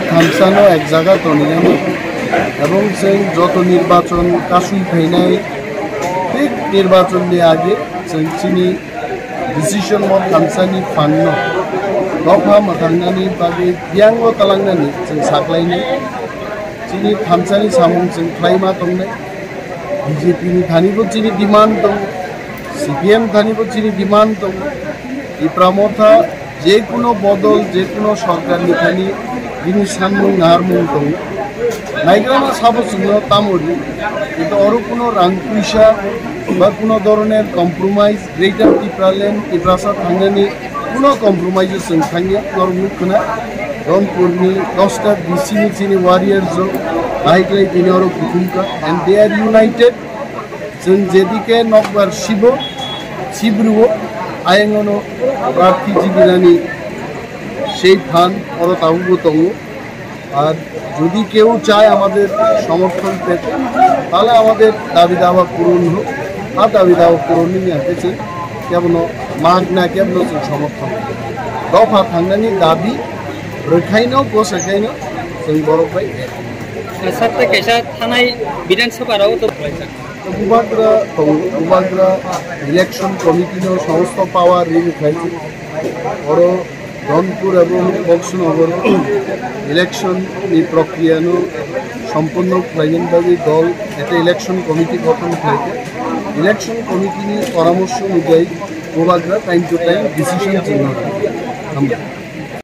खामसानो एक जगह तो नहीं এবং जों যত নির্বাচন কাশুই ফাইনাই ঠিক নির্বাচনनि आगे जों चिनि डिसिसन मत खामसानि फाननो दफा माखांनानै बागै बियांगो तालांनानै जों साख्लायनो चिनि खामसानि सामुं जों फ्रायमा दंनाय बीजेपीनि थानिबो चिनि डिमान्ड दं सीपीएम थानिबो चिनि डिमान्ड दं इप्रामथा जेकुनो बदल जेकुनो सरकारनि थानि बिनि सानमुं नारमुं दं नायग्राना साबो जोङो तामोरि কিন্তু আরো কোনো রাং পয়সা বা কোনো ধরনের কম্প্রোমাইজ গ্রেটার টিপ্রালেন্ড টিপ্রাসা থাঙ্গানি কোনো কম্প্রোমাইজ जों थांगिया नरमुखना रनपुरनि 10টা ডিসিनि চিনি ওয়ারিয়ার্স বাইকলাই তিনি আরো কুকুমকা এন্ড দে আর ইউনাইটেড जों যেদিকে নকবার শিবরুও আয়ঙ্গনো প্রার্থী জীবিনানি সেই ফান আরো তাউগো তঙ্গো আর যদি কেউ চায় আমাদের সমর্থন পেতে তাহলে আমাদের দাবি দাওয়া পূরণ হোক আর দাবি দাওয়া পূরণ নিয়ে আসছে কেমন মাগ না কেমন সমর্থন দফা থাঙ্গানি দাবি রখাইनो गसायखायनो जों बरफ बाय सातटा कैसा थानाय विधानसभाराव तो बुबाग्रा इलेक्शन कमिटिनो समस्त पावर रिन खाइছে और रनपुर এবং বক্সনগর ইলেকশন नि प्रक्रियानो सम्पूर्ण खालायगोन बायदि दल একটা इलेक्शन कमिटी गठन खालायছে इलेक्शन कमिटिनि परामर्श अनुयायी बुबाग्रा टाइम टू टाइम डिसिशन जों